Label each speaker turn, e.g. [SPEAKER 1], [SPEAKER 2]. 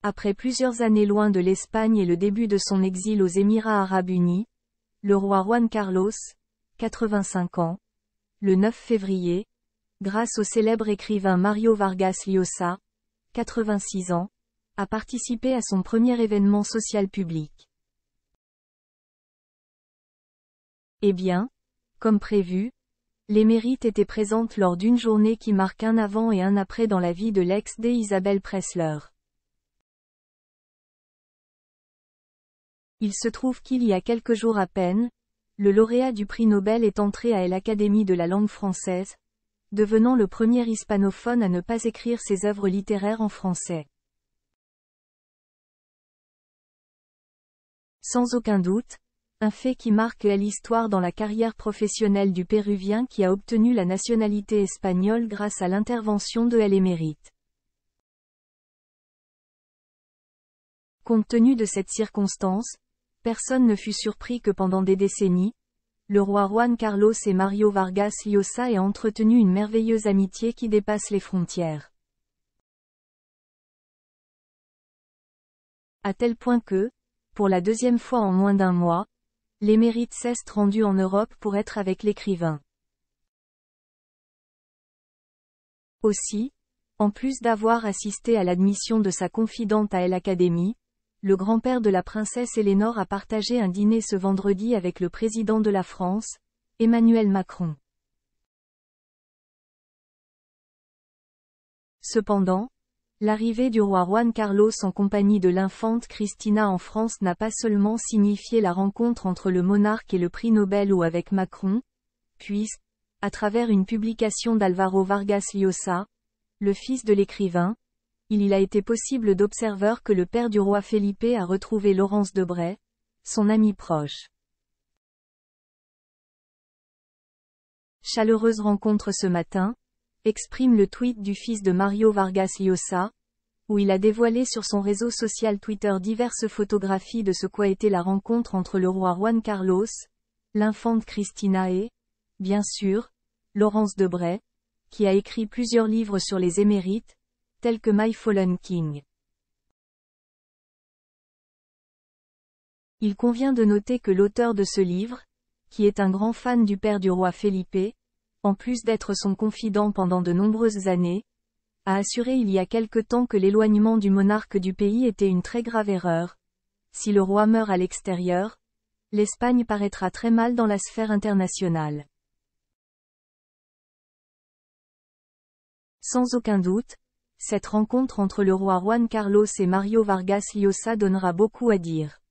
[SPEAKER 1] Après plusieurs années loin de l'Espagne et le début de son exil aux Émirats arabes unis, le roi Juan Carlos, 85 ans, le 9 février, grâce au célèbre écrivain Mario Vargas Llosa, 86 ans, a participé à son premier événement social public. Eh bien, comme prévu, l'émérite était présente lors d'une journée qui marque un avant et un après dans la vie de l'ex-D Isabel Presley. Il se trouve qu'il y a quelques jours à peine, le lauréat du prix Nobel est entré à l'Académie de la langue française, devenant le premier hispanophone à ne pas écrire ses œuvres littéraires en français. Sans aucun doute, un fait qui marque l'histoire dans la carrière professionnelle du Péruvien qui a obtenu la nationalité espagnole grâce à l'intervention de l'émérite. Compte tenu de cette circonstance, personne ne fut surpris que pendant des décennies, le roi Juan Carlos et Mario Vargas Llosa aient entretenu une merveilleuse amitié qui dépasse les frontières. À tel point que, pour la deuxième fois en moins d'un mois, l'émérite s'est rendu en Europe pour être avec l'écrivain. Aussi, en plus d'avoir assisté à l'admission de sa confidente à l'Académie, le grand-père de la princesse Éléonore a partagé un dîner ce vendredi avec le président de la France, Emmanuel Macron. Cependant, l'arrivée du roi Juan Carlos en compagnie de l'infante Cristina en France n'a pas seulement signifié la rencontre entre le monarque et le prix Nobel ou avec Macron, puisque, à travers une publication d'Álvaro Vargas Llosa, le fils de l'écrivain, il a été possible d'observer que le père du roi Felipe a retrouvé Laurence Debray, son ami proche. Chaleureuse rencontre ce matin, exprime le tweet du fils de Mario Vargas Llosa, où il a dévoilé sur son réseau social Twitter diverses photographies de ce qu'a été la rencontre entre le roi Juan Carlos, l'infante Cristina et, bien sûr, Laurence Debray, qui a écrit plusieurs livres sur les émérites, tels que My Fallen King. Il convient de noter que l'auteur de ce livre, qui est un grand fan du père du roi Felipe, en plus d'être son confident pendant de nombreuses années, a assuré il y a quelque temps que l'éloignement du monarque du pays était une très grave erreur. Si le roi meurt à l'extérieur, l'Espagne paraîtra très mal dans la sphère internationale. Sans aucun doute, cette rencontre entre le roi Juan Carlos et Mario Vargas Llosa donnera beaucoup à dire.